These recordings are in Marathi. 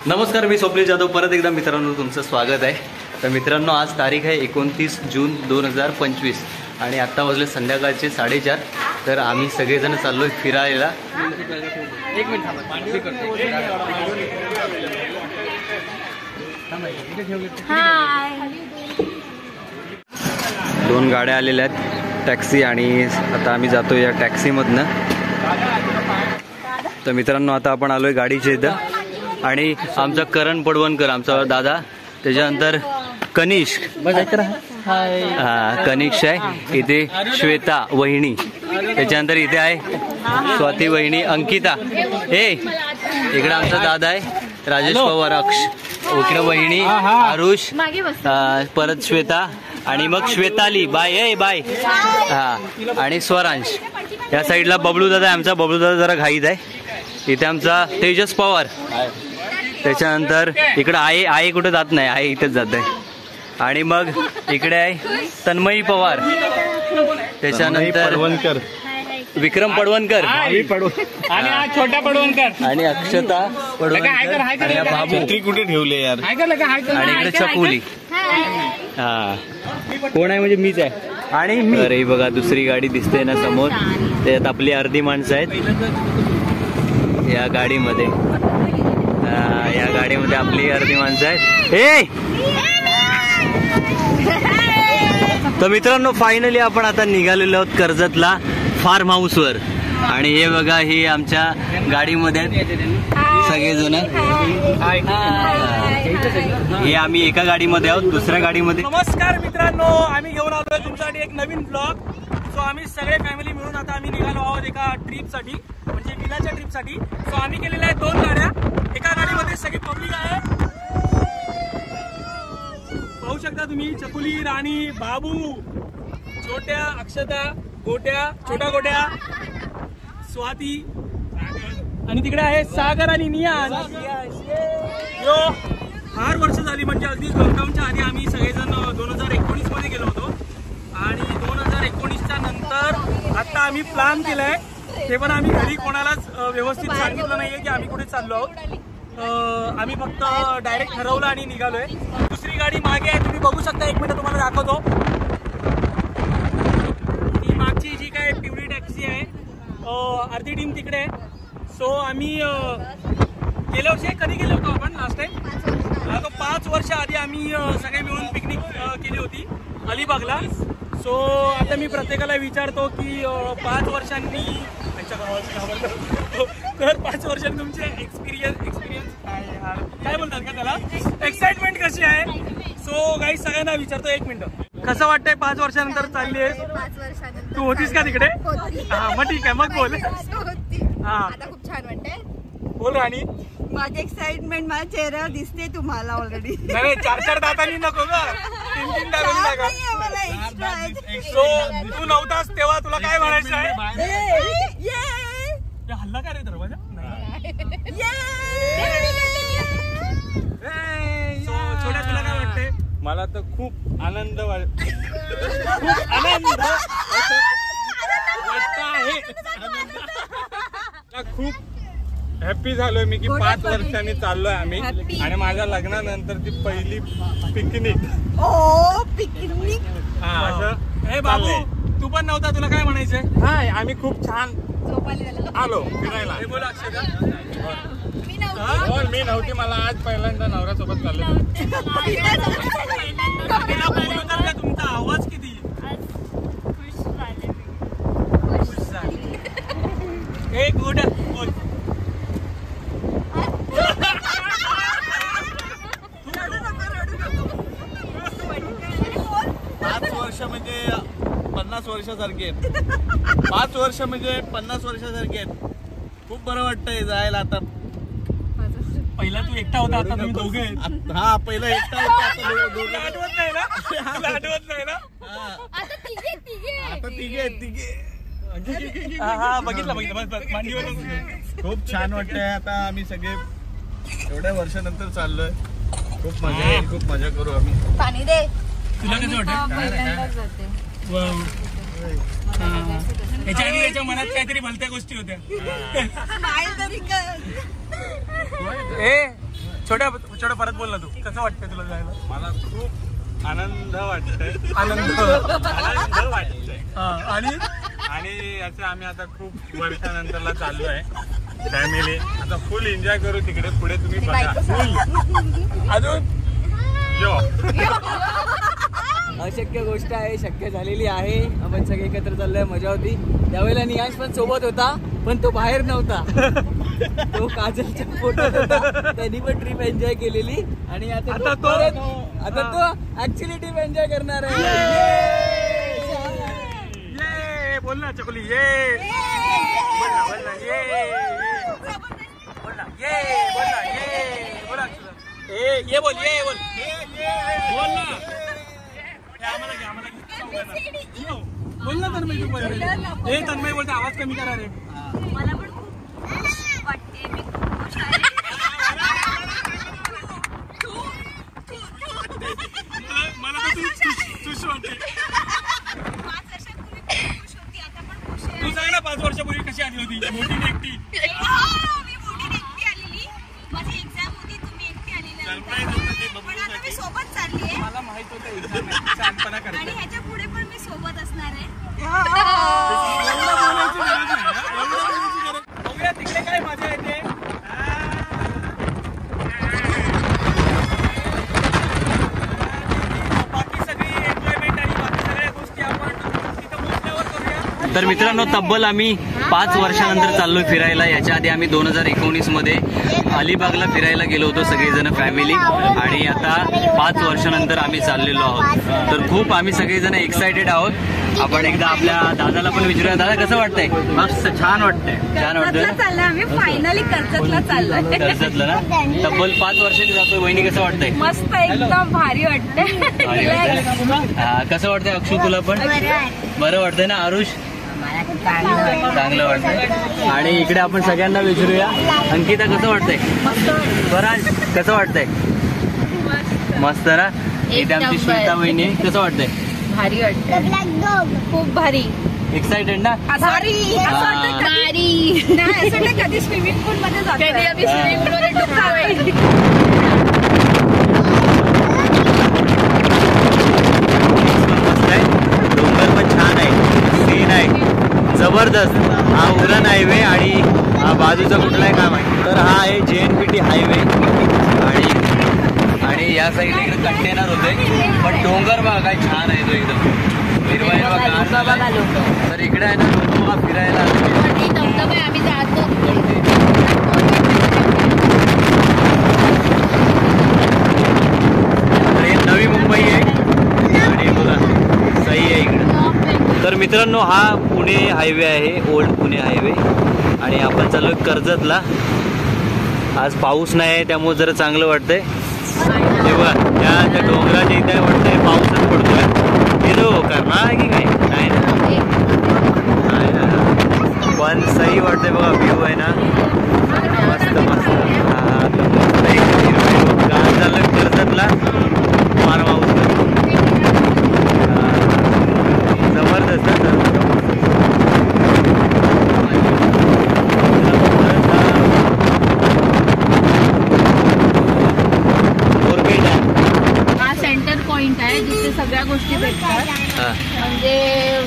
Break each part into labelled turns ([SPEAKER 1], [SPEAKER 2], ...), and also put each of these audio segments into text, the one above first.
[SPEAKER 1] नमस्कार, मी स्वप्नील जाधव. परत एकदा मित्रांनो तुमचं स्वागत आहे. तर मित्रांनो, आज तारीख आहे 29 जून 2025 आणि आत्ता वाजले संध्याकाळचे 4:30. तर आम्ही सगळेजण चाललो आहे फिरायला. एक मिनिट दोन गाड्या आलेल्या आहेत, टॅक्सी, आणि आता आम्ही जातो या टॅक्सीमधनं. तर मित्रांनो, आता आपण आलोय गाडीच्या इथं आणि आमचा करण पडवणकर, आमचा दादा, त्याच्यानंतर कनिष्क, कनिष्क आहे इथे, श्वेता वहिनी, त्याच्यानंतर इथे आहे स्वाती वहिनी, अंकिता, इकडे आमचा दादा आहे राजेश पवार, अक्ष, इकडे वहिनी आरुष, परत श्वेता, आणि मग श्वेताली बाय बाय, आणि स्वरांश. या साईडला बबलू दादा आहे आमचा. बबलू दादा जरा घाईत आहे. इथे आमचा तेजस पवार, त्याच्यानंतर इकडे आई कुठे जात नाही, आई इथेच जात आहे. आणि मग इकडे आहे तन्मयी पवार, त्याच्यानंतर विक्रम पडवणकर, आणि
[SPEAKER 2] छोटा पडवणकर,
[SPEAKER 1] आणि अक्षता पडवणकर, आणि बाबू
[SPEAKER 3] कुठे ठेवले यार,
[SPEAKER 1] आणि इकडे चकुली. कोण आहे म्हणजे मीच आहे. आणि अरे बघा, दुसरी गाडी दिसते ना समोर, त्यात आपली अर्धी माणसं आहेत या गाडीमध्ये. या गाडीमध्ये आपली अर्धी माणसं आहेत. तर मित्रांनो, फायनली आपण आता निघालेलो आहोत कर्जतला फार्म हाऊसवर. आणि हे बघा, हे आमच्या गाडीमध्ये सगळेजण. हे आम्ही एका गाडीमध्ये आहोत, दुसऱ्या गाडीमध्ये.
[SPEAKER 2] नमस्कार मित्रांनो, आम्ही घेऊन आलोय तुमच्यासाठी एक नवीन ब्लॉग. सो आम्ही सगळे फॅमिली मिळून आता आम्ही निघालो आहोत एका ट्रिपसाठी, म्हणजे विलाच्या ट्रिपसाठी. सो आम्ही केलेल्या आहेत 2 गाड्या. एका गाडीमध्ये सगळी पब्लिक आहे, पाहू शकता तुम्ही. चकुली, राणी, बाबू, छोट्या, अक्षता, गोट्या, छोटा गोट्या, स्वाती, आणि तिकडे आहे सागर आणि नियान. यो फार वर्ष झाली, म्हणजे अगदी लॉकडाऊनच्या आधी आम्ही सगळेजण 2019 मध्ये गेलो होतो. आणि 2019च्या नंतर आता आम्ही प्लॅन केलाय, ते पण आम्ही घरी कोणालाच व्यवस्थित सांगितलं नाहीये की आम्ही कुठे चाललो आहोत. आम्ही फक्त डायरेक्ट ठरवलं आणि निघालोय. दुसरी गाडी मागे आहे, तुम्ही बघू शकता. 1 मिनिट तुम्हाला दाखवतो. ही मागची जी काय पिवळी टॅक्सी आहे, अर्धी टीम तिकडे आहे. सो आम्ही गेल्या वर्षी कधी गेलो होतो आपण लास्ट टाइम, 5 वर्ष आधी आम्ही सगळे मिळून पिकनिक केली होती अलिबागला. सो आता मी प्रत्येकाला विचारतो की 5 वर्षांनी तर 5 वर्षांनी तुमचे एक्सपिरियन्स काय बोलतात का त्याला, एक्साइटमेंट कशी आहे. सो गाईज सगळ्यांना विचारतो. 1 मिनिट, कसं वाटतंय 5 वर्षानंतर चालली आहेस?
[SPEAKER 4] 5 वर्षानंतर
[SPEAKER 2] तू होतीस का तिकडे? मग ठीक आहे, मग बोल.
[SPEAKER 4] आता खूप छान वाटतंय.
[SPEAKER 2] बोल राणी.
[SPEAKER 4] माझी एक्साइटमेंट माझ्या चेहऱ्यावर दिसते तुम्हाला ऑलरेडी.
[SPEAKER 2] नाही, 4 दातांनी नको ग, 3 दातांनी नका. सो तू नव्हतास तेव्हा तुला काय म्हणायचं आहे? हल्ला काय रे दरवाजा? छोट्या, तुला काय वाटतंय?
[SPEAKER 3] मला तर खूप आनंद खूप हॅपी झालोय मी की 5 वर्षांनी चाललोय आम्ही. आणि माझ्या लग्नानंतर ती पहिली पिकनिक.
[SPEAKER 4] पिकनिक.
[SPEAKER 2] हे बाबू, तू पण नव्हता, तुला काय म्हणायचंय?
[SPEAKER 3] हाय, आम्ही खूप छान आलो फिरायला.
[SPEAKER 2] हे बोला अक्षता.
[SPEAKER 3] मी नव्हती, मला आज पहिल्यांदा नवऱ्यासोबत चाललो.
[SPEAKER 2] तुमचा आवाज किती एक गुड बोल.
[SPEAKER 3] 5 वर्ष म्हणजे 50 वर्षासारखे आहेत. 5 वर्ष म्हणजे 50 वर्षासारखे आहेत. खूप बरं वाटतंय जायला. आता
[SPEAKER 2] पहिला तू एकटा होता, आता तुम्ही दोघे आहेत.
[SPEAKER 3] हा, पहिला एकटा होता, आता दोघे.
[SPEAKER 2] आठवत नाही ना? आठवत नाही ना?
[SPEAKER 3] आता तिघे.
[SPEAKER 2] हा, बघितलं मांडीवर.
[SPEAKER 3] खूप छान वाटतंय. आता आम्ही सगळे एवढ्या वर्षानंतर चाललोय. खूप मजा येईल, खूप मजा करू आम्ही.
[SPEAKER 4] पाणी दे.
[SPEAKER 2] तुला कसं वाटतं? त्याच्या आधी त्याच्या मनात काहीतरी भलत्या गोष्टी होत्या. छोट्या परत बोल ना तू, कसं वाटतंय तुला जायला?
[SPEAKER 3] मला खूप आनंद वाटतोय.
[SPEAKER 2] आनंद
[SPEAKER 3] वाटतंय. आणि याचं आम्ही आता खूप वर्षानंतरला चाललो आहे फॅमिली. आता फुल एन्जॉय करू तिकडे. पुढे तुम्ही बघा. फुल
[SPEAKER 2] अजून
[SPEAKER 3] यो.
[SPEAKER 5] अशक्य गोष्ट आहे, शक्य झालेली आहे. आपण सगळे एकत्र चाललोय, मजा होती. त्यावेळेला नियांश पण सोबत होता, पण तो बाहेर नव्हता. तो काजलच्या फोटोत होता. त्यांनी पण ट्रिप एन्जॉय केलेली आणि आता तो ऍक्च्युली ट्रिप एन्जॉय करणार आहे.
[SPEAKER 2] ये बोल ना चकुली, ये बोल ना बोल ना, ये बोल ना, ये बोल ना, ये बोल ना, ये बोल, ये बोल, बोल ना. बोल ना तन्मय, तू बोल. ए तन्मय बोलते, आवाज कमी करा रे.
[SPEAKER 4] मला पण खूप वाटते, मी खूप खुश आहे.
[SPEAKER 2] मला तर तुझ वाटते.
[SPEAKER 4] 5 वर्षापूर्वी खूप खुश होती, आता पण खुश आहे.
[SPEAKER 2] तू सांग ना 5 वर्षापूर्वी कशी आली होती? मोठी एकटी.
[SPEAKER 4] मी मोठी एकटी आलेली. माझी एक्झाम होती, तुम्ही एकटी आलेली. पण आता मी सोबत चालली आहे.
[SPEAKER 2] मला माहित होतं एक्झाम आहे, शांतपणा
[SPEAKER 4] आणि
[SPEAKER 2] करते.
[SPEAKER 4] ह्याच्या पुढे पण मी सोबत असणार आहे.
[SPEAKER 2] बघूया तिकडे काय मजा येते. बाकी सगळी एन्जॉयमेंट आणि बाकी सगळ्या गोष्टी आपण तिथं पोहोचल्यावर करूया.
[SPEAKER 1] तर मित्रांनो, तब्बल आम्ही 5 वर्षानंतर चाललोय फिरायला. याच्या आधी आम्ही 2019 मध्ये अलिबागला फिरायला गेलो होतो सगळेजण फॅमिली, आणि आता 5 वर्षानंतर आम्ही चाललेलो आहोत. तर खूप आम्ही सगळेजण एक्सायटेड आहोत. आपण एकदा आपल्या दादाला पण विचारूया. दादा, कसं वाटतंय?
[SPEAKER 2] मस्त, छान वाटतंय.
[SPEAKER 1] छान वाटतंय ना?
[SPEAKER 4] चाललंय आम्ही, फायनली कर्जतला चाललोय.
[SPEAKER 1] कर्जतला ना? तब्बल 5 वर्षांनी जातोय. वहिनी, कसं वाटतंय?
[SPEAKER 4] मस्त, एकदम भारी वाटतंय.
[SPEAKER 1] कसं वाटतंय अक्षु, तुला पण बरं वाटतंय ना? आरुष, चांगलं वाटतंय. आणि इकडे आपण सगळ्यांना विचारूया. अंकिता, कसं वाटतंय? स्वराज, कसं वाटतंय? मस्त ना? इथे आमची श्वेता वहिनी, कसं वाटतंय?
[SPEAKER 4] भारी वाटतंय, खूप भारी.
[SPEAKER 1] एक्साइटेड ना?
[SPEAKER 4] भारी नाही, असं वाटतं कधी स्विमिंग पूल मध्ये जातो, कधी आम्ही स्विमिंग पूल मध्ये डुबतोय.
[SPEAKER 1] डोंगर पण छान आहे, सीन आहे जबरदस्त. हा उरण हायवे आणि हा बाजूचा कुठला आहे काय माहिती. तर हा आहे JNPT हायवे. आणि या साईडला इकडे कंटेनर होते, पण डोंगर बघा काय छान आहे तो एकदम हिरवा हिरवा गार. तर इकडे आहे ना लोक फिरायला
[SPEAKER 4] आम्ही जातो.
[SPEAKER 1] तर हे नवी मुंबई आहे आणि बघा सही आहे इकडे. तर मित्रांनो, हा पुणे हायवे आहे, ओल्ड पुणे हायवे. आणि आपण चालू कर्जतला. आज पाऊस नाही आहे, त्यामुळे जरा चांगलं वाटतंय. हे बघा, त्या डोंगराच्या इथे वाटतंय पाऊसच पडतोय. हिरो करणार आहे की काय? नाही ना, पण सही वाटतंय बघा. व्ह्यू आहे ना मस्त मस्त. गाण झालं कर्जतला फार्म हाऊस. जबरदस्त.
[SPEAKER 4] जिथे सगळ्या गोष्टी भेटतात, म्हणजे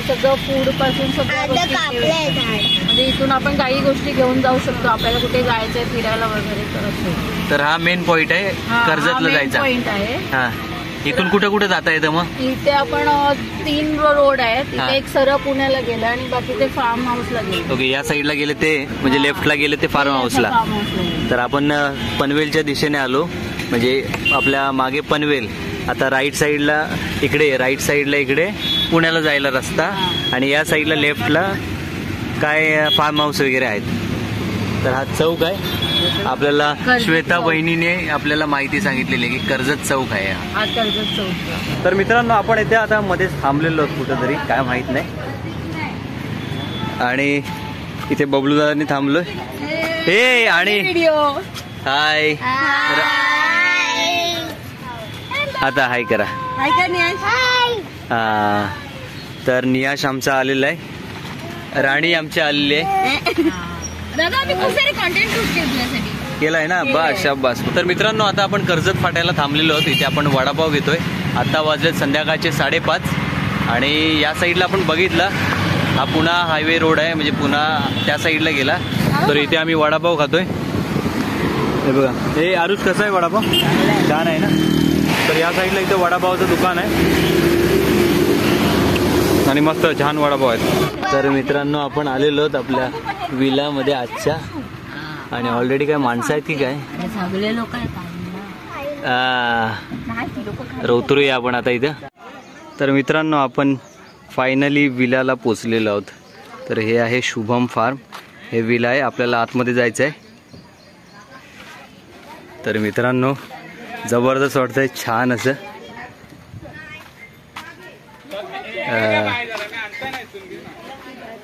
[SPEAKER 4] सगळं फूड पासून सगळ्या गोष्टी. म्हणजे इथून आपण काही गोष्टी घेऊन जाऊ शकतो, आपल्याला कुठे जायचंय फिरायला वगैरे.
[SPEAKER 1] तर हा मेन पॉइंट आहे कर्जतला जायचा.
[SPEAKER 4] पॉइंट आहे.
[SPEAKER 1] हा, इथून कुठं कुठं जाता येतं मग?
[SPEAKER 4] इथे आपण 3 रोड आहेत. तिथे एक सरळ पुण्याला गेलं आणि बाकी ते फार्म हाऊसला गेलं.
[SPEAKER 1] ओके, या साईडला गेले ते म्हणजे लेफ्टला गेले ते फार्म हाऊसला. तर आपण पनवेलच्या दिशेने आलो, म्हणजे आपल्या मागे पनवेल. आता राईट साईडला इकडे पुण्याला जायला रस्ता, आणि या साईडला लेफ्टला काय फार्म हाऊस वगैरे आहेत. तर हा चौक आहे. आपल्याला श्वेता वहिनीने आपल्याला माहिती सांगितलेली की कर्जत चौक आहे हा.
[SPEAKER 4] कर्जत चौक.
[SPEAKER 1] तर मित्रांनो, आपण इथे आता मध्येच थांबलेलो आहोत कुठंतरी, काय माहित नाही. आणि इथे बबलू दादांनी थांबलोय. हे आणि हाय, आता हाय करा. हा, तर नियाश आमचा आलेला आहे, राणी आमची आलेली आहे.
[SPEAKER 4] दादा, आम्ही खूप सारे कॉन्टेंट शूट केले तुझ्यासाठी.
[SPEAKER 1] केलाय ना, बस शाबास. तर मित्रांनो आता आपण कर्जत फाट्याला थांबलेलो आहोत. इथे आपण वडापाव घेतोय. आता वाजले संध्याकाळचे 5:30 आणि या साईडला आपण बघितलं हा पुणा हायवे रोड आहे, म्हणजे पुणा त्या साईडला गेला. तर इथे आम्ही वडापाव खातोय. हे बघा, हे आरुष कसा आहे वडापाव? छान आहे ना. तर या साईडला इथं वडापावचं दुकान आहे आणि मस्त छान वडापाव आहेत. तर मित्रांनो आपण आलेलो आहोत आपल्या विलामध्ये आजच्या, आणि ऑलरेडी काय माणसं आहेत की काय उतरूया आपण आता इथं. तर मित्रांनो आपण फायनली विलाला पोचलेलो आहोत. तर हे आहे शुभम फार्म, हे विला आहे. आपल्याला आतमध्ये जायचं आहे. तर मित्रांनो जबरदस्त वाटतंय, छान असं.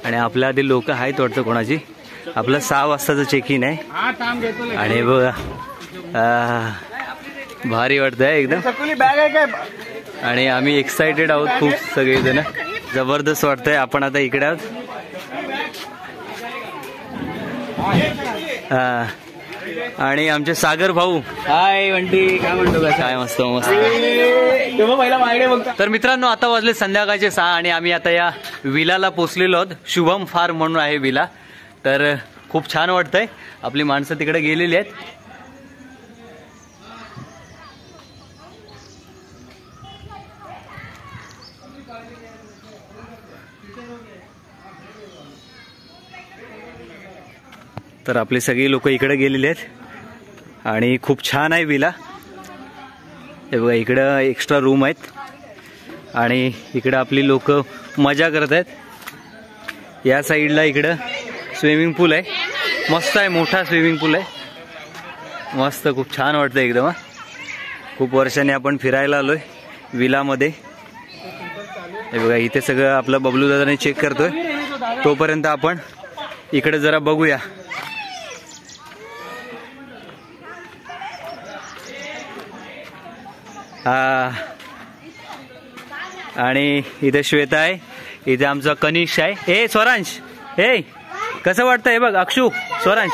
[SPEAKER 1] आणि आपल्या आधी लोक आहेत वाटतं कोणाची. आपलं 6 वाजताचं चेक इन आहे आणि बघा भारी वाटतंय एकदम. आणि आम्ही एक्साइटेड आहोत खूप सगळेजण. जबरदस्त वाटतंय. आपण आता इकडे आहोत. आणि आमचे सागर भाऊ, हाय वंटी, काय म्हणतो? काय मस्त मस्त. तर मित्रांनो आता वाजले संध्याकाळचे 6 आणि आम्ही आता या विलाला पोचलेलो आहोत. शुभम फार्म म्हणून आहे विला. तर खूप छान वाटतंय. आपली माणसं तिकडे गेलेली आहेत. तर आपली सगळी लोक इकडे गेलेली आहेत आणि खूप छान आहे विला. हे बघा इकडं एक्स्ट्रा रूम आहेत आणि इकडं आपली लोक मजा करत आहेत. या साईडला इकडं स्विमिंग पूल आहे. मस्त आहे, मोठा स्विमिंग पूल आहे. मस्त, खूप छान वाटतं एकदम. खूप वर्षांनी आपण फिरायला आलोय विलामध्ये. हे बघा इथे सगळं आपलं बबलू दादाने चेक करतोय. तोपर्यंत आपण इकडे जरा बघूया. आणि इथे श्वेता आहे, इथे आमचा कनिष आहे. हे स्वरांश, हे कसं वाटतं? हे बघ अक्षू, स्वरांश,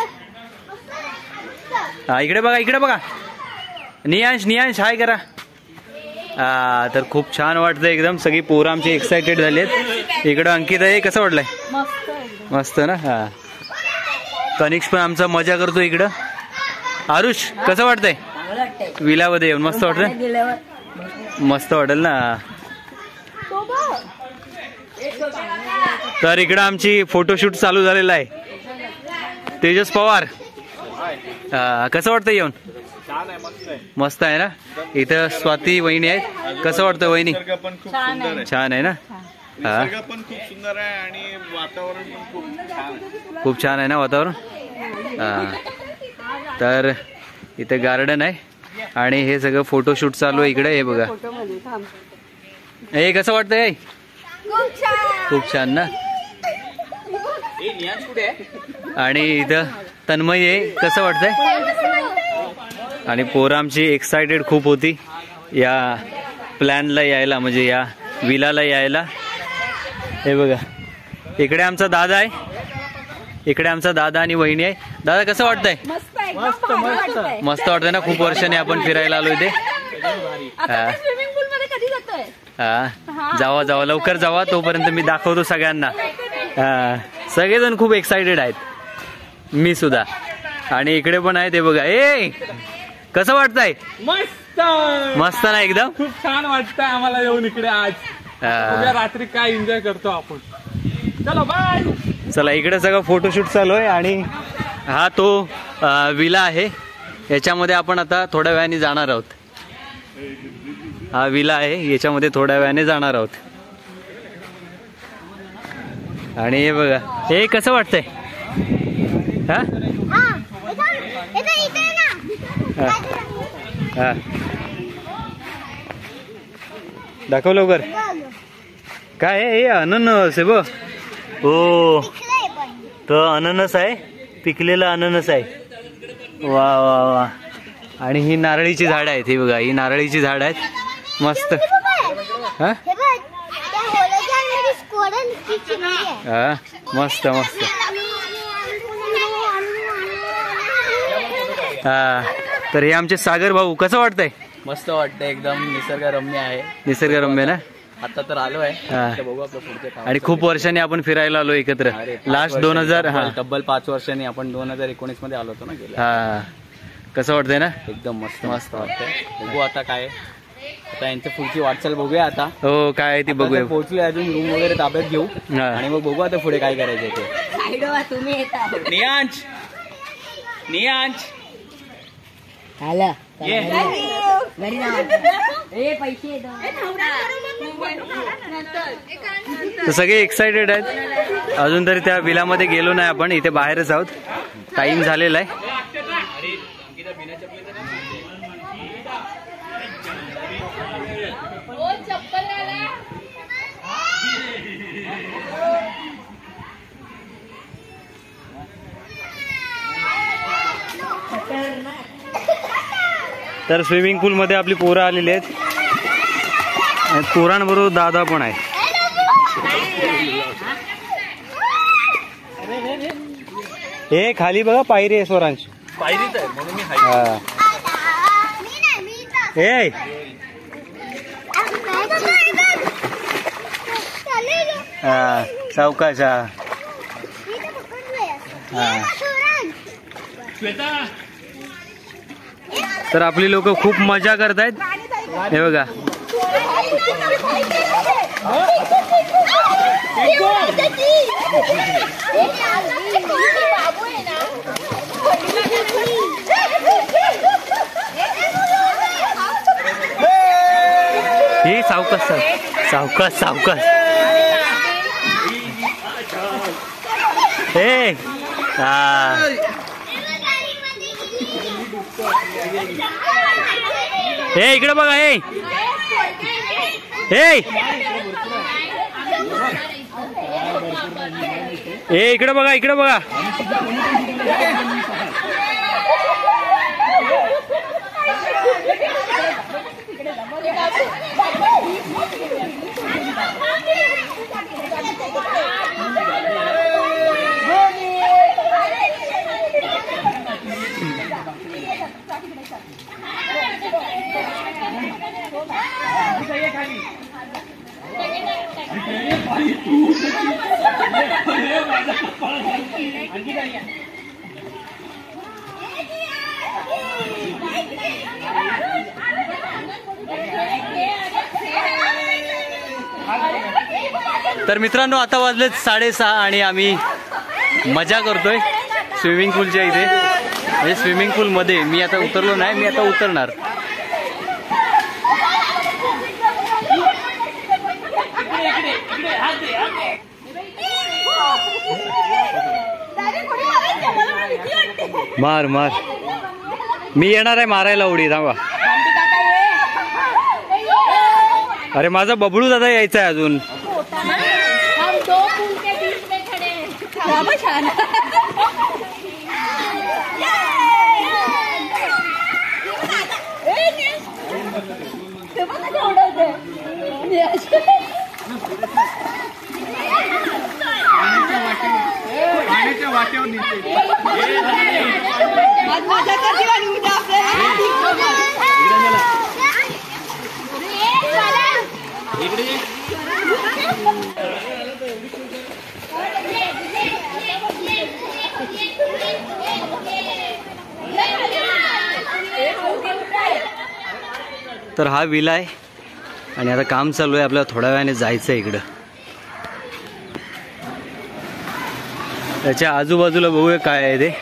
[SPEAKER 1] हा इकडे बघा, इकडे बघा. नियांश हाय करा. तर खूप छान वाटतं एकदम. सगळी पोरं आमची एक्साइटेड झाली आहेत. इकडं अंकित आहे, कसं वाटलंय? मस्त ना. हा कनिष पण आमचा मजा करतो इकडं. आरुष कसं वाटतंय विलामध्ये येऊन? मस्त वाटलं, मस्त वाटेल ना. तर इकडं आमची फोटोशूट चालू झालेला आहे. तेजस पवार, कसं वाटतं येऊन? मस्त आहे ना. इथं स्वाती वहिनी आहेत. कसं वाटतं वहिनी? छान आहे ना. हा पण खूप सुंदर आहे आणि वातावरण पण खूप छान आहे ना वातावरण. तर इथे गार्डन आहे आणि हे सगळं फोटोशूट चालू आहे इकडे. हे बघा, हे कसं वाटतंय? खूप छान ना. आणि इथं तन्मय आहे, कसं वाटतंय? आणि पोरं आमची एक्साइटेड खूप होती या प्लॅनला यायला, म्हणजे या विलाला यायला. हे बघा इकडे आमचा दादा आहे, इकडे आमचा दादा आणि वहिनी आहे. दादा कसं वाटतंय? मस्त वाटतंय ना. खूप वर्षाने आपण फिरायला आलो इथे. हा जावा लवकर जावा, तोपर्यंत मी दाखवतो सगळ्यांना. सगळेजण खूप एक्साइटेड आहेत, मी सुद्धा. आणि इकडे पण आहे ते बघा. ए कसं वाटतंय? मस्त ना एकदम.
[SPEAKER 3] खूप छान वाटतंय आम्हाला येऊन इकडे आज. रात्री काय एन्जॉय करतो आपण. चलो बाय.
[SPEAKER 1] चला इकडे सगळं फोटोशूट चालू आहे आणि हा तो विला आहे. याच्यामध्ये आपण आता थोड्या वेळाने जाणार आहोत. हा विला आहे, याच्यामध्ये थोड्या वेळाने जाणार आहोत. आणि हे बघा, हे कसं वाटतंय? हा दाखव लवकर. काय आहे? हे अननस आहे बघ. हो तो अननस आहे, पिकलेला अननस आहे. वा वा वा. आणि ही नारळीची झाड आहेत. ही बघा, ही नारळीची झाड आहेत. मस्त. हा मस्त मस्त. हा तर हे आमचे सागर भाऊ, कसं वाटतंय?
[SPEAKER 5] मस्त वाटतंय, एकदम निसर्गरम्य आहे.
[SPEAKER 1] निसर्गरम्य ना.
[SPEAKER 5] आता तर आलो आहे,
[SPEAKER 1] हा.
[SPEAKER 5] आता बघू आपलं पुढचं काम.
[SPEAKER 1] आणि खूप वर्षांनी आपण फिरायला आलो एकत्र.
[SPEAKER 5] अरे, 5
[SPEAKER 1] लास्ट
[SPEAKER 5] वर्षांनी,
[SPEAKER 1] 2000 हा
[SPEAKER 5] तब्बल 5 वर्षांनी आपण 2019 मध्ये आलो होतो ना गेल्या.
[SPEAKER 1] हा कसं वाटतंय ना?
[SPEAKER 5] एकदम मस्त वाटतंय. बघू आता काय, आता यांच्या पुढची वाटचाल बघूया आता.
[SPEAKER 1] हो काय आहे ती बघूया.
[SPEAKER 5] पोहोचलोय, अजून रूम वगैरे ताब्यात घेऊ
[SPEAKER 1] हा.
[SPEAKER 5] आणि मग बघू आता पुढे काय करायचं ते. नियांश ये.
[SPEAKER 1] तर सगळे एक्साइटेड आहेत. अजून तरी त्या विलामध्ये गेलो नाही आपण, इथे बाहेरच आहोत. टाइम झालेला आहे. तर स्विमिंग पूल मध्ये आपली पोरं आलेली आहेत. पोरांबरोबर दादा पण आहे. हे खाली बघा पायरी आहे स्वरांश.
[SPEAKER 2] पायरीच आहे म्हणून मी
[SPEAKER 1] हा ए हा सावकाश. हा तर आपली लोक खूप मजा करतायत. हे बघा हे सावकाश सावकाश सावकाश. हे हा हे इकडे बघा. हे इकडे बघा, इकडे बघा. तर मित्रांनो आता वाजलेत 6:30 आणि आम्ही मजा करतोय स्विमिंग पूलच्या इथे. म्हणजे स्विमिंग पूल मध्ये मी आता उतरलो नाही, मी आता उतरणार. मार मार. मी येणार आहे मारायला उडी. थांबा. अरे माझा बबलू दादा यायचा आहे अजून. तर हा विला आहे आणि आता काम चालू आहे. आपल्याला थोड्या वेळाने जायचं आहे इकडं. त्याच्या आजूबाजूला बघूया काय आहे ते.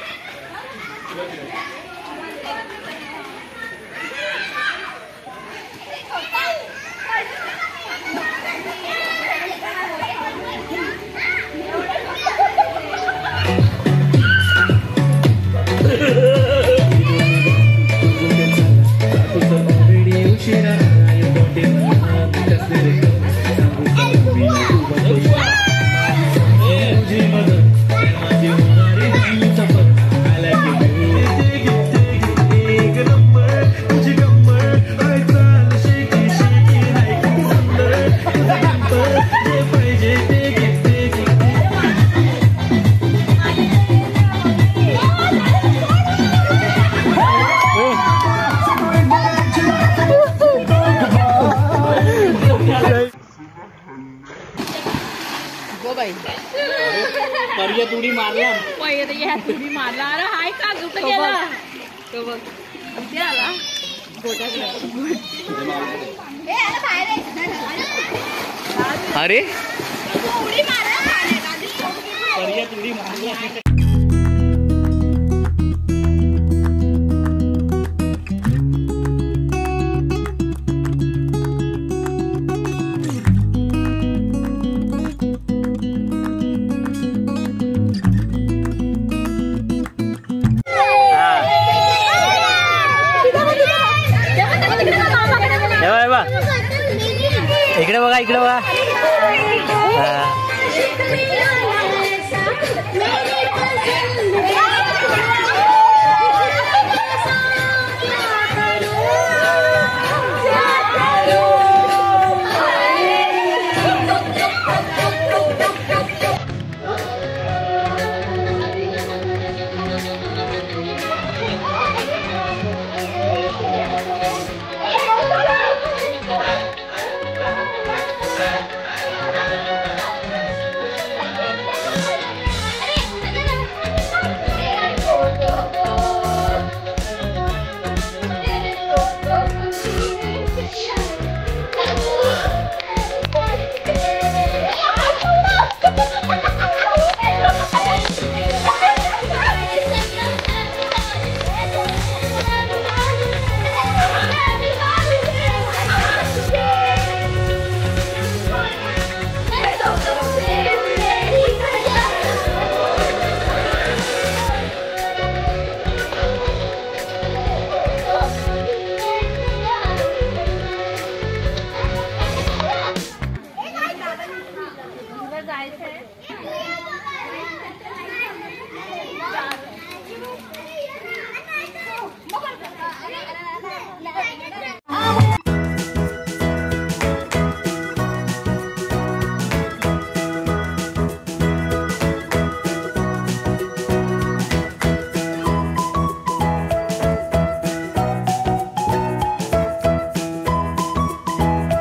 [SPEAKER 4] गो बाई
[SPEAKER 5] पर्यत उडी मारला.
[SPEAKER 4] तुम्ही मारला. अरे हाय का कुठं गेला तो बघ इथे आला
[SPEAKER 1] अरे
[SPEAKER 5] पर्यत उडी मारला.
[SPEAKER 1] इकडे बघा इकडे बघा.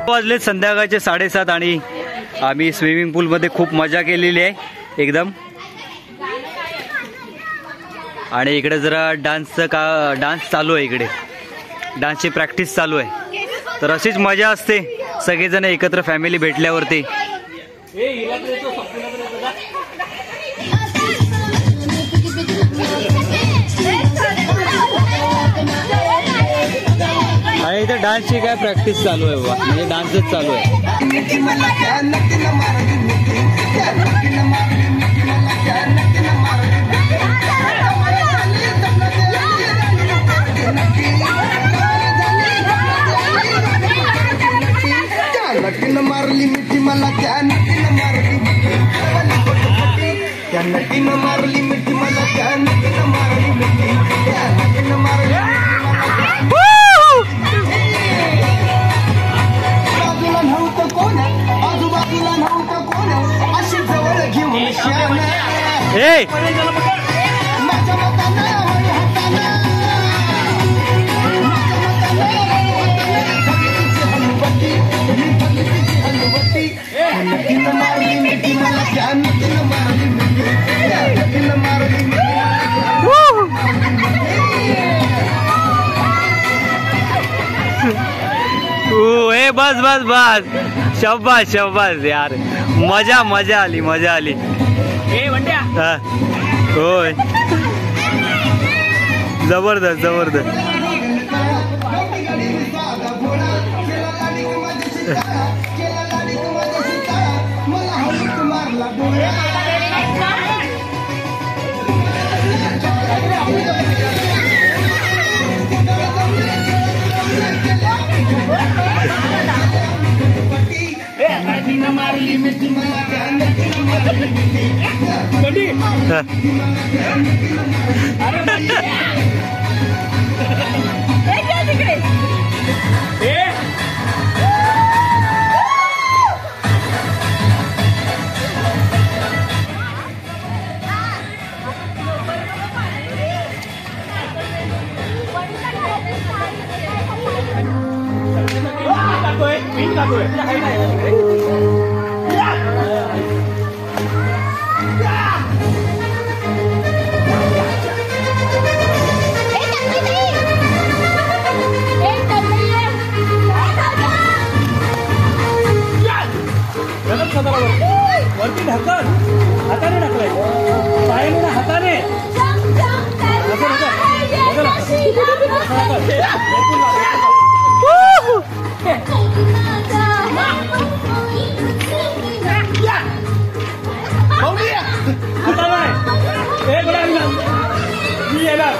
[SPEAKER 1] वाजले संध्याकाळचे 7:30 आणि आम्ही स्विमिंग पूल मध्ये खूप मजा केलेली आहे एकदम. आणि इकडे जरा डान्स चालू आहे. इकडे डान्सची प्रॅक्टिस चालू आहे. तर अशीच मजा असते सगळेजण एकत्र फॅमिली भेटल्यावरती. आणि इथे डान्सची काय प्रॅक्टिस चालू आहे बाबा. म्हणजे डान्सच चालू आहे.
[SPEAKER 6] नक्कीन मारली मिठी मला त्या नक्कीन मारली त्या नक्कीन मारली मिठी मला त्या नक्कीन मारली मिठी त्या नक्कीन मारली बाजूला नव्हतं कोण आजूबाजूला नव्हतं कोण अशी जवळ घेऊन श्याम माझ्या मतानं हातानं नक्कीन मारली मिठी मला त्या नक्कीन मारली मिठी त्या नक्कीन मारली मिठी.
[SPEAKER 1] ए बस बस बस शाबास शाबास यार. मजा आली. हा होय जबरदस्त.
[SPEAKER 6] मारली मिठी मला
[SPEAKER 2] टाकतोय मी टाकतोय वरती ढकल हाताने ढकलाय पायाने ना हाताने मी येणार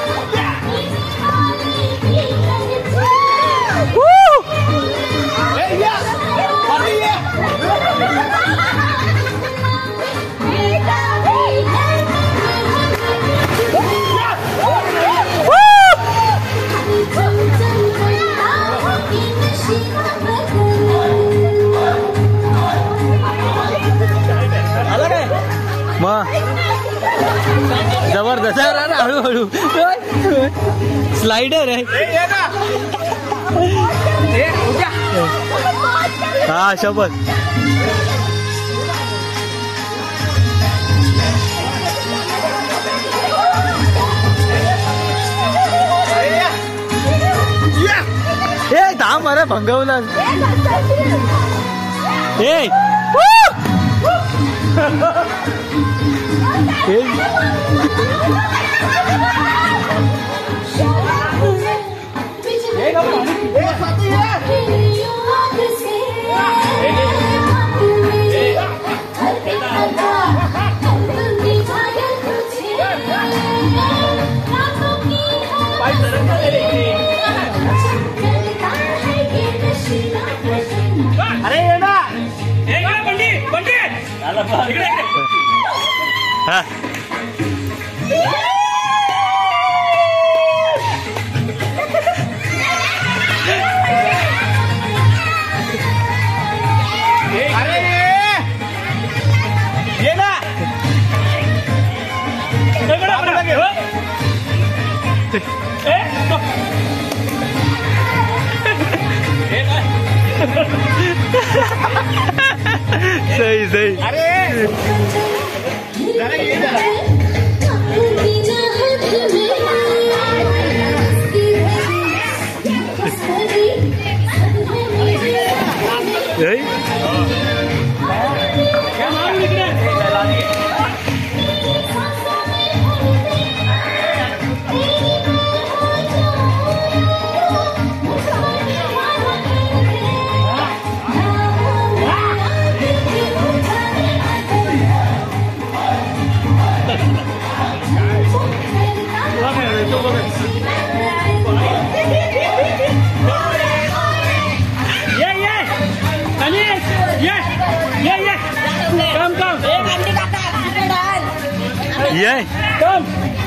[SPEAKER 1] मग जबरदस्त हळूहळू स्लाइडर आहे हा शपथ हे थांब अरे भंगवलं हे
[SPEAKER 2] अरे ये ना बंडी बंडी इकडे
[SPEAKER 1] हा
[SPEAKER 2] अरे ये ना
[SPEAKER 1] सही सही
[SPEAKER 2] अरे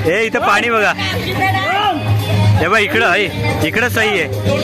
[SPEAKER 1] हे इथं पाणी बघा हे बघ इकडं आहे इकडं सही आहे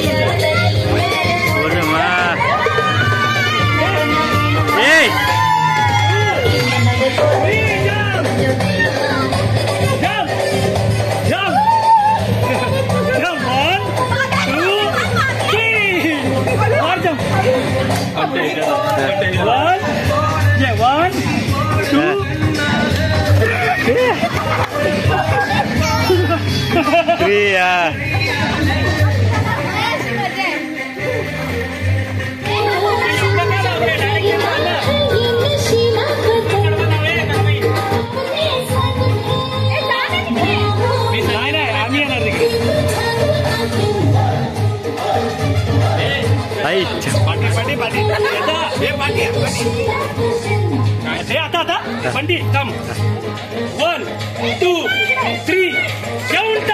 [SPEAKER 2] बंडी कम 1 2 3 काउंट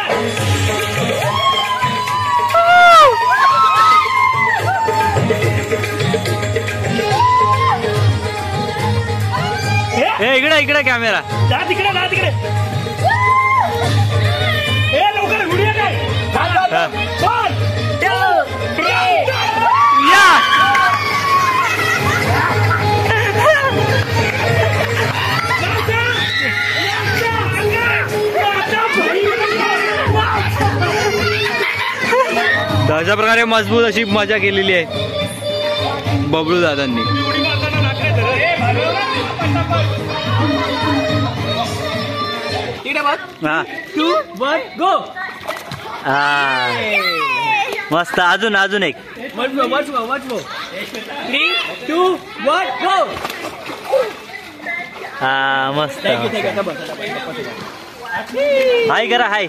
[SPEAKER 1] इकडे कॅमेरा
[SPEAKER 2] जा तिकडे लवकर व्हिडिओ काय 1 2 3
[SPEAKER 1] या अशा प्रकारे मजबूत अशी मजा केलेली आहे. बबलू दादांनी. हा
[SPEAKER 5] 2 1 गो.
[SPEAKER 1] हा मस्त. अजून एक.
[SPEAKER 5] 3 2 1 गो.
[SPEAKER 1] हा मस्त. हाय करा हाय.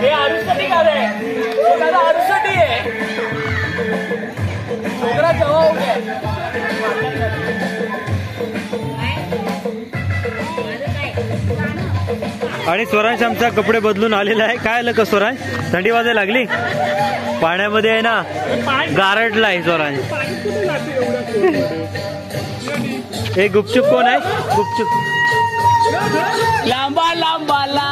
[SPEAKER 2] हे आरुषसाठी का रे? दादा आरुषसाठी आहे. छोकरा जवळ
[SPEAKER 1] आणि स्वरांश आमचा कपडे बदलून आलेला आहे. काय आलं का स्वरांश? थंडी वाजायला लागली? पाण्यामध्ये आहे ना, गारटला आहे स्वरांश. हे गुपचूप कोण आहे? गुपचूप
[SPEAKER 2] लांबा लांबाला.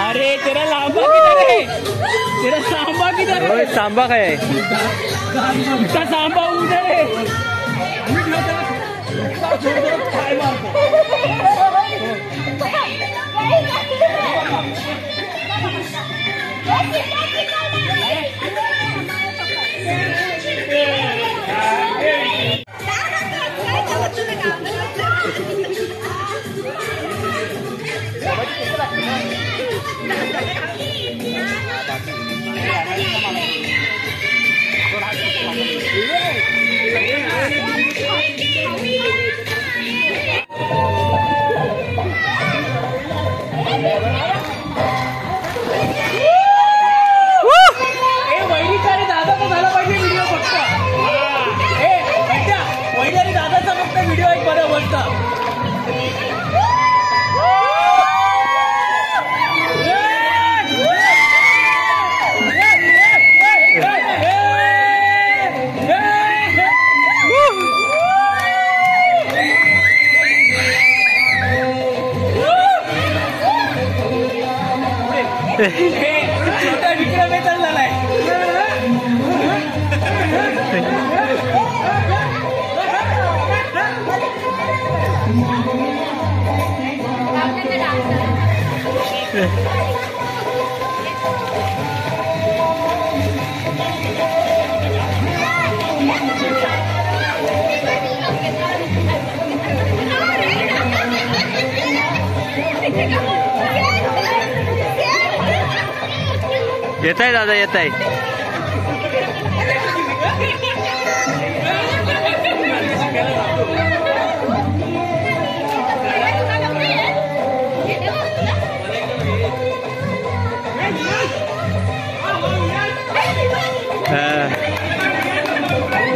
[SPEAKER 2] अरे तेरा लांबा किधर है? तेरा सांबा किधर है?
[SPEAKER 1] सांबा काय आहे?
[SPEAKER 2] इसका सांबा उधर है. छोटा विक्रम हे चाललेला आहे.
[SPEAKER 1] येत आहे दादा, येत आहे.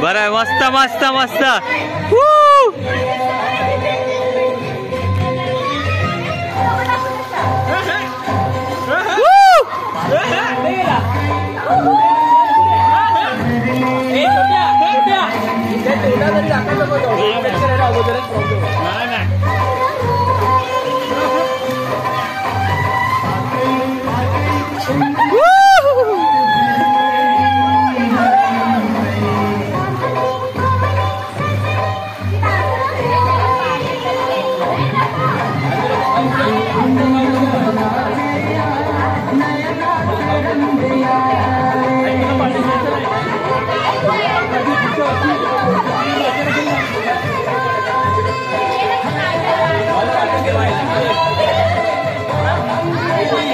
[SPEAKER 1] बरं आहे. मस्त मस्त मस्त.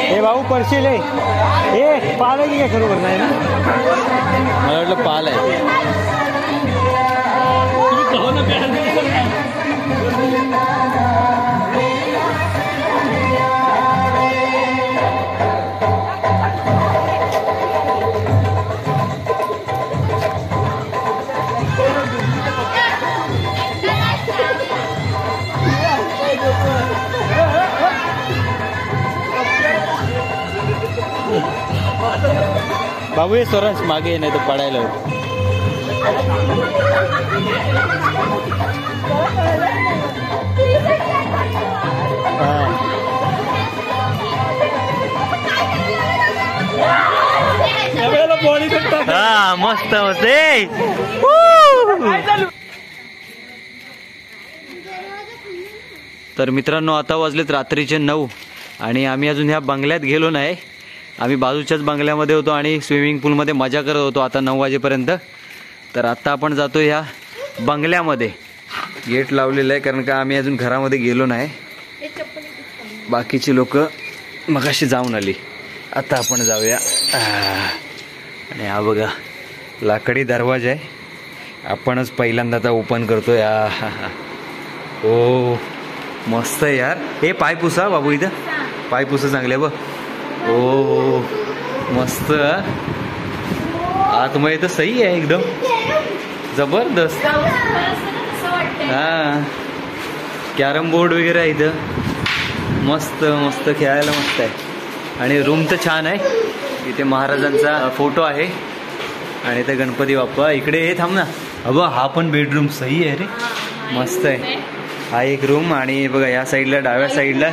[SPEAKER 1] हे भाऊ पडशील. हे पाल आहे की काय? खरोखर नाही ना, मला वाटलं पाल आहे. बाबू हे स्वरांश मागे ये, नाही तर पडायला होतं. हा मस्त मस्त. तर मित्रांनो आता वाजलेत रात्रीचे 9 आणि आम्ही अजून ह्या बंगल्यात गेलो नाही. आम्ही बाजूच्याच बंगल्यामध्ये होतो आणि स्विमिंग पूलमध्ये मजा करत होतो आता 9 वाजेपर्यंत. तर आता आपण जातो ह्या बंगल्यामध्ये. गेट लावलेलं आहे कारण का आम्ही अजून घरामध्ये गेलो नाही. बाकीची लोक मगाशी जाऊन आली. आता आपण जाऊया. आणि हा बघा लाकडी दरवाजा आहे. आपणच पहिल्यांदा आता ओपन करतोय. हो मस्त आहे यार. हे पाय पुसा बाबू, इथं पाय पुसा चांगले बघ. हो मस्त. आतमध्ये तर सही आहे एकदम जबरदस्त. हा कॅरम बोर्ड वगैरे आहे इथं. मस्त मस्त खेळायला मस्त आहे. आणि रूम तर छान आहे. इथे महाराजांचा फोटो आहे आणि इथे गणपती बाप्पा. इकडे हे थांब ना. अबा हा पण बेडरूम सही आहे रे. मस्त आहे. हा एक रूम. आणि बघा या साईडला डाव्या साईडला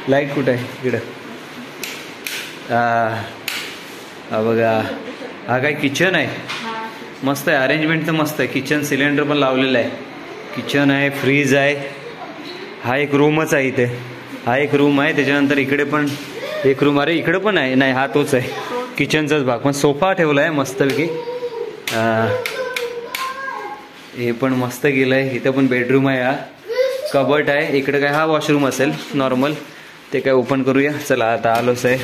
[SPEAKER 1] लाईट कुठं आहे इकडं. हा बघा हा काय किचन आहे. मस्त आहे. अरेंजमेंट तर मस्त आहे. किचन सिलेंडर पण लावलेलं आहे. किचन आहे, फ्रीज आहे. हा एक रूमच आहे इथे. हा एक रूम आहे. त्याच्यानंतर इकडे पण एक रूम. अरे इकडे पण आहे. नाही हा तोच आहे किचनचाच भाग. पण सोफा ठेवला आहे मस्तपैकी. हे पण मस्त गेलं आहे. इथं पण बेडरूम आहे. हा कबट आहे. इकडे काय हा वॉशरूम असेल नॉर्मल. ते काय ओपन करूया. चला आता आलोच आहे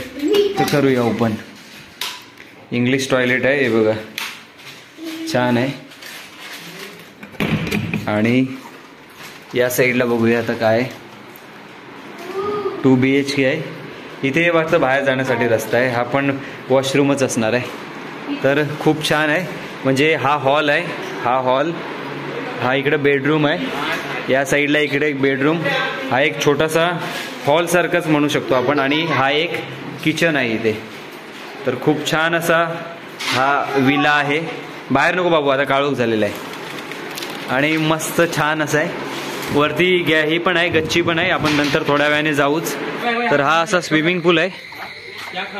[SPEAKER 1] ते करूया ओपन. इंग्लिश टॉयलेट आहे. हे बघा छान आहे. आणि या साईडला बघूया आता काय. 2 BHK आहे. इथे वाटतं बाहेर जाण्यासाठी रस्ता आहे. हा पण वॉशरूमच असणार आहे. तर खूप छान आहे. म्हणजे हा हॉल आहे. हा हॉल. हा इकडे बेडरूम आहे. या साईडला इकडे एक बेडरूम. हा एक छोटासा हॉल सारखंच म्हणू शकतो आपण. आणि हा एक किचन आहे इथे. तर खूप छान असा हा विला आहे. बाहेर नको बाबू आता काळोख झालेला आहे. आणि मस्त छान असं आहे. वरती ही पण आहे, गच्ची पण आहे. आपण नंतर थोड्या वेळाने जाऊच. तर हा असा स्विमिंग पूल आहे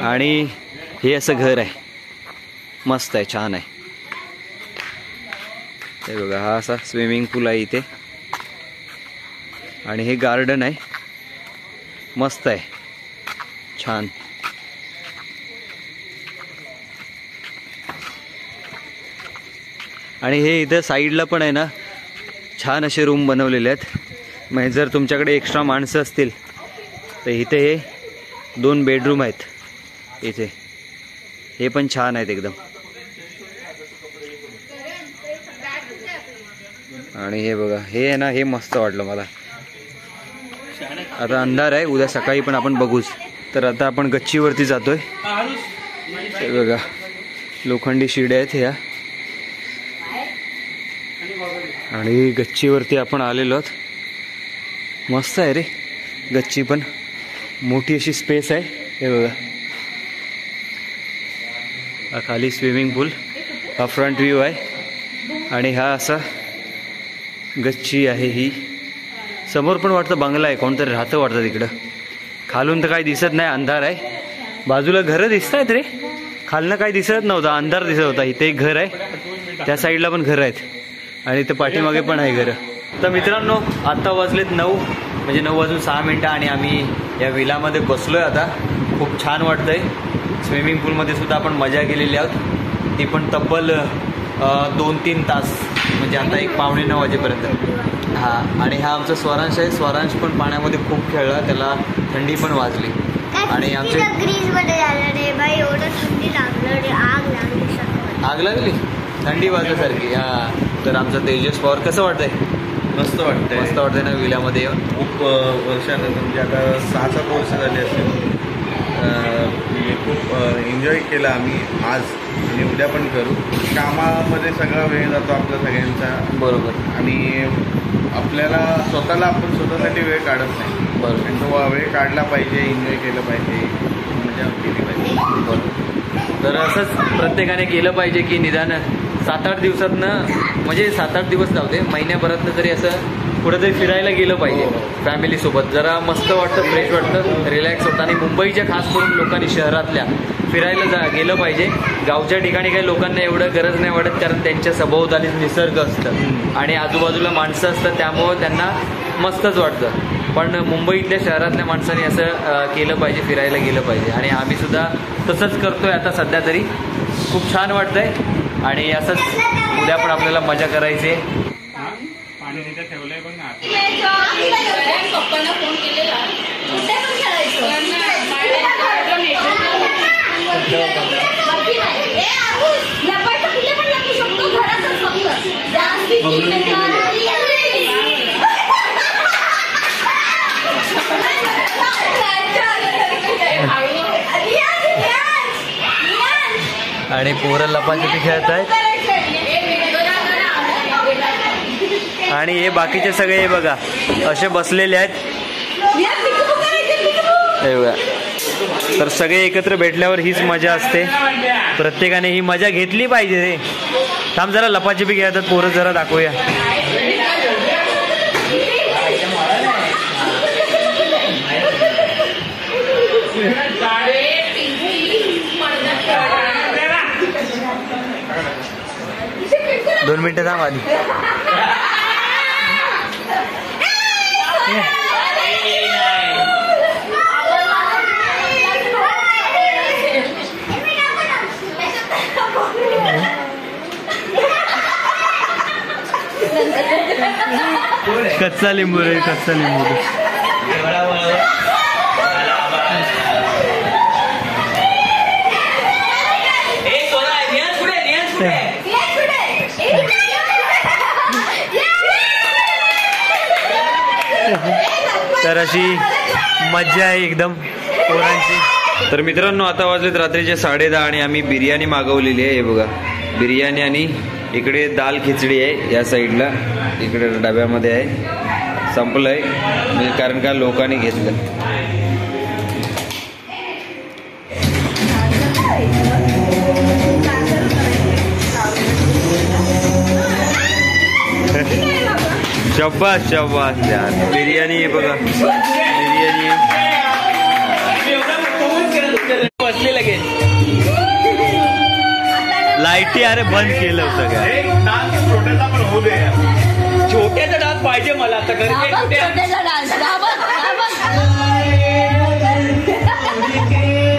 [SPEAKER 1] आणि हे असं घर आहे. मस्त आहे, छान आहे. हे बघा हा असा स्विमिंग पूल आहे इथे. आणि हे गार्डन आहे. मस्त आहे, छान. आणि हे इथं साईडला पण आहे ना छान असे रूम बनवलेले आहेत. म्हणजे जर तुमच्याकडे एक्स्ट्रा माणसं असतील तर इथे हे 2 बेडरूम आहेत इथे. हे पण छान आहेत एकदम. आणि हे बघा हे आहे ना, हे मस्त वाटलं मला. आता अंधार आहे, उद्या सकाळी पण आपण बघूच. तर आता आपण गच्चीवरती जातोय. हे बघा लोखंडी शिड्या आहेत ह्या. आणि गच्चीवरती आपण आलेलो आहोत. मस्त आहे रे गच्ची पण. मोठी अशी स्पेस आहे. हे बघा हा खाली स्विमिंग पूल. हा फ्रंट व्ह्यू आहे. आणि हा असा गच्ची आहे ही. समोर पण वाटतं बंगला आहे. कोणतरी राहतं वाटतं तिकडं. खालून तर काही दिसत नाही, अंधार आहे. बाजूला घरं दिसत आहेत रे. खालनं काही दिसत नव्हतं, अंधार दिसत होता. इथे एक घर आहे, त्या साईडला पण घरं आहेत. आणि इथं पाठीमागे पण आहे घरं. तर मित्रांनो आता वाजलेत 9, म्हणजे 9 वाजून 6 मिनटं. आणि आम्ही या विलामध्ये बसलोय आता. खूप छान वाटतंय. स्विमिंग पूलमध्ये सुद्धा आपण मजा केलेली आहोत. ती पण तब्बल 2-3 तास. म्हणजे आता 8:45 वाजेपर्यंत. हा आणि हा आमचा स्वरांश आहे. स्वरांश पण पाण्यामध्ये खूप खेळला, त्याला थंडी पण वाजली. आणि आमचे आग लागली, थंडी वाजल्यासारखी. हा तर आमचा तेजस पवार कसं वाटतंय?
[SPEAKER 3] मस्त वाटतंय.
[SPEAKER 1] मस्त वाटतंय ना विलामध्ये येऊन.
[SPEAKER 3] खूप वर्षानंतर म्हणजे आता 6-7 वर्ष झाले असतील. खूप एन्जॉय केला आम्ही आज आणि उद्या पण करू. कामामध्ये सगळा वेळ जातो आपला सगळ्यांचा.
[SPEAKER 1] बरोबर.
[SPEAKER 3] आणि आपल्याला स्वतःला आपण स्वतःसाठी वेळ काढत नाही.
[SPEAKER 1] बरोबर.
[SPEAKER 3] आणि तो वेळ काढला पाहिजे, एन्जॉय केलं पाहिजे, मजा केली पाहिजे.
[SPEAKER 1] बरोबर. तर असंच प्रत्येकाने केलं पाहिजे की निदान 7-8 दिवसातनं, म्हणजे 7-8 दिवस जाऊ दे, महिन्याभरातनं तरी असं कुठेतरी फिरायला गेलं पाहिजे फॅमिलीसोबत. जरा मस्त वाटतं, फ्रेश वाटतं, रिलॅक्स होतं. आणि मुंबईच्या खास करून लोकांनी शहरातल्या फिरायला गेलं पाहिजे. गावच्या ठिकाणी काही लोकांना एवढं गरज नाही वाटत, कारण त्यांच्या सभोवताली निसर्ग असतं आणि आजूबाजूला माणसं असतात, त्यामुळं त्यांना मस्तच वाटतं. पण मुंबईतल्या शहरातल्या माणसांनी असं केलं पाहिजे, फिरायला गेलं पाहिजे. आणि आम्ही सुद्धा तसंच करतोय आता सध्या तरी. खूप छान वाटतंय आणि असंच उद्या पण आपल्याला मजा करायची आहे.
[SPEAKER 3] पाणी तिथे ठेवलंय पण ना.
[SPEAKER 4] पप्पांना फोन केलेला
[SPEAKER 1] आणि पोरं लपाछपी खेळत आहेत. आणि हे बाकीचे सगळे हे बघा असे बसलेले आहेत. हे बघा, तर सगळे एकत्र भेटल्यावर हीच मजा असते. प्रत्येकाने ही मजा घेतली पाहिजे रे. थांब जरा लपाछपी खेळतात पोरं, जरा दाखवूया. दोन मिनिटं थांब आधी. कच्चा लिंबू रे, कच्चा लिंबू. तर अशी मज्जा आहे एकदम पोरांची. तर मित्रांनो, आता वाजलेत रात्रीचे 10:30 आणि आम्ही बिर्याणी मागवलेली आहे. हे बघा, बिर्याणी आणि इकडे दाल खिचडी आहे या साईडला, इकडे डब्यामध्ये आहे. संपलंय म्हणजे कारण का लोकांनी घेतलं. शाबास शाबास यार. बिर्याणी आहे बघा, बिर्याणी बसले लगेच. लाईटी अरे बंद केलं सगळं. छोट्याचा डान्स पाहिजे मला आता.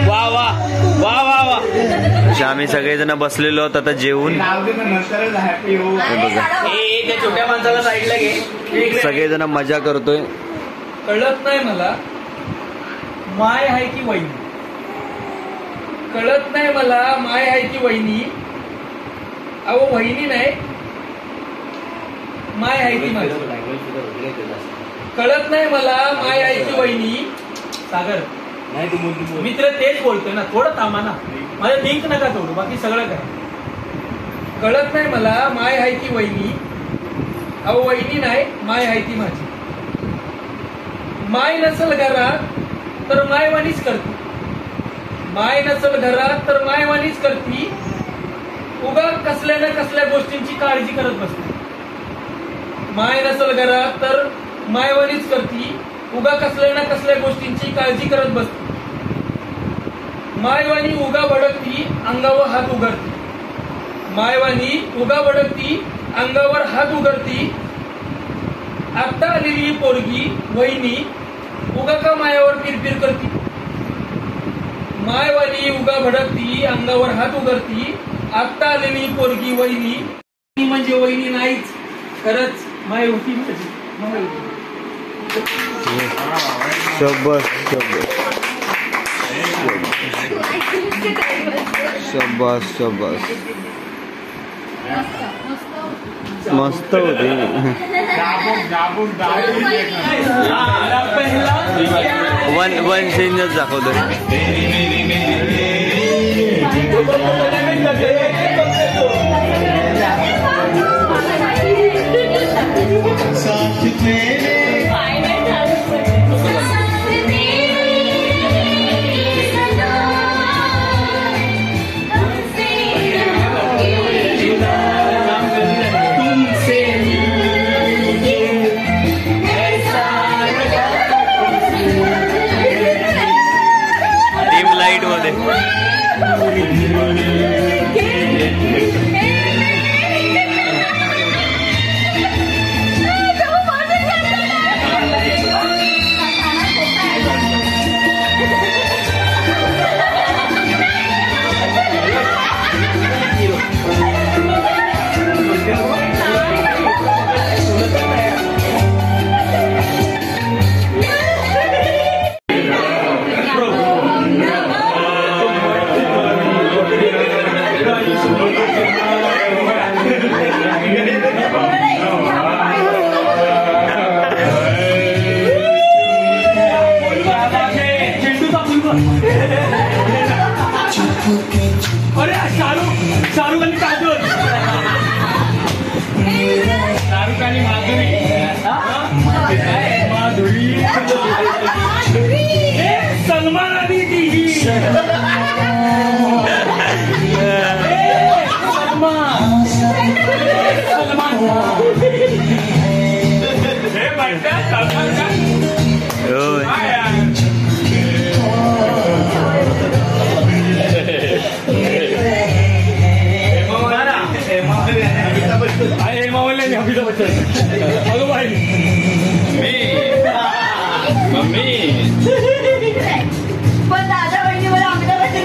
[SPEAKER 1] वा वा वा वा वा. आम्ही सगळेजण बसलेलो आहोत आता जेवून. बघा, छोट्या माणसाला साईडला घे. सगळेजण मजा करतोय.
[SPEAKER 2] कळत नाही मला माय आहे की वहिनी, कळत नाही मला माय आहे की वहिनी. अहो वहिनी नाही, माय आहे की माझी. कळत नाही मला माय आहे की वहिनी. सागर मित्र तेच बोलतोय ना, थोडं थांबा ना, माझं लिंक नका तोडू, बाकी सगळं काय. कळत नाही मला माय आहे की वहिनी. अहो वहिनी नाही, माय आहे ती माझी. माय नसल घरात तर मायवानीच करते, माय नसल घरात तर मायवानीच करती. उगा कसल्या ना कसल्या गोष्टींची काळजी करत बसते. माय नसल घरात तर मायवानीच करती. उगा कसल्या ना कसल्या गोष्टींची काळजी करत बसते. मायवानी उगा भडकती, अंगावर हात उघडती. मायवानी उगा भडकती, अंगावर हात उघडती. आता आलेली पोरगी वहिनी उगा का मायावर पिरपिर करती. मायवानी उगा भडकती, अंगावर हात उघडती. आता आलेली पोरगी वहिनी म्हणजे वहिनी नाहीच, खरंच माय होती माझी.
[SPEAKER 1] शाबास शाबास शाबास. मस्त होती. वन सीनच दाखवतो.
[SPEAKER 2] अरे शाहरुख आणि काजोल, शाहरुख आणि माधुरी सलमान आणि अमिताभ बच्चन. अगं बाई मम्मी
[SPEAKER 7] पण दादा म्हणजे मला अमिताभ बच्चन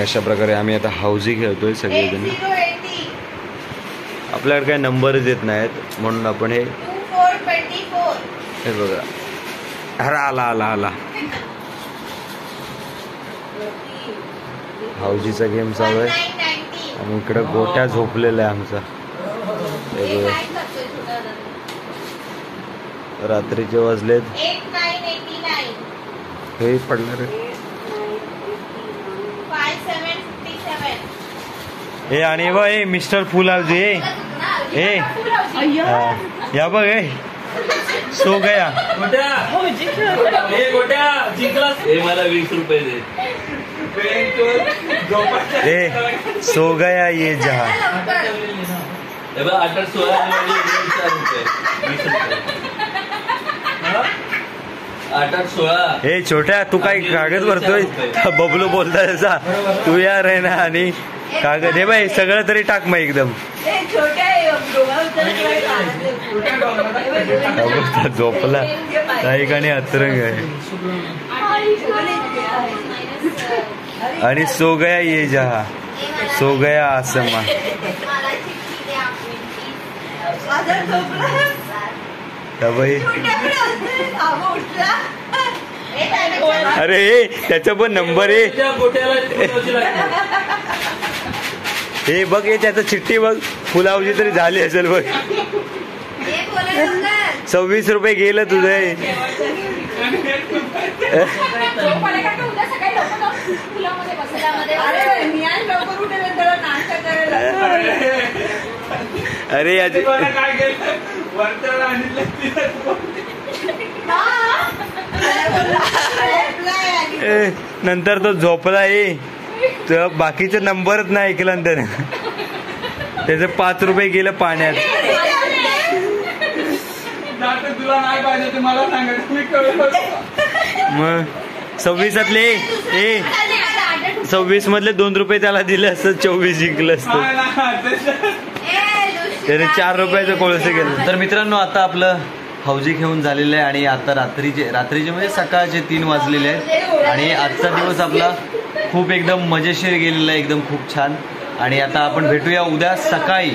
[SPEAKER 1] अशा प्रकारे आम्ही आता हाऊजी खेळतोय सगळेजण. आपल्याकडे काय नंबरच येत नाहीत म्हणून आपण हे बघा. अरे आला आला आला. हाऊजीचा गेम चालू आहे आणि इकडं गोट्या झोपलेला आहे आमचा. हे बघा रात्रीचे वाजलेत हे पडणार हे. आणि बघ हे मिस्टर फुलावजी हे या बघ हे सो गया
[SPEAKER 5] मला 20 रुपये दे.
[SPEAKER 1] सो गया ये जहा.
[SPEAKER 5] 8 16 8 16.
[SPEAKER 1] हे छोट्या तू काय कागद भरतोय बबलू बोलता त्याचा तू यार आहे ना. आणि कागद हे बाई सगळं तरी टाक मग एकदम. झोपला काही आणि अतरंग आहे. आणि सो गया ये जहा सो गया आसमा. बाई अरे त्याचा पण नंबर आहे हे बघ. हे त्याचं चिठ्ठी बघ फुलावजी तरी झाली असेल बघ. 26 रुपये गेलं तुझं. अरे याची नंतर तो झोपला आहे तर बाकीचा नंबरच नाही ऐकला त्याने. त्याचे 5 रुपये गेलं पाण्यात. मग 26 26 मधले 2 रुपये त्याला दिले असतं 24 जिंकलं असतं. त्याने 4 रुपयाचं कोळसे गेलं. तर मित्रांनो आता आपलं हाऊजी खेळून झालेलं आहे आणि आता रात्रीचे म्हणजे सकाळचे 3 वाजलेले आहेत. आणि आजचा दिवस आपला खूप एकदम मजेशीर गेलेला आहे एकदम खूप छान. आणि आता आपण भेटूया उद्या सकाळी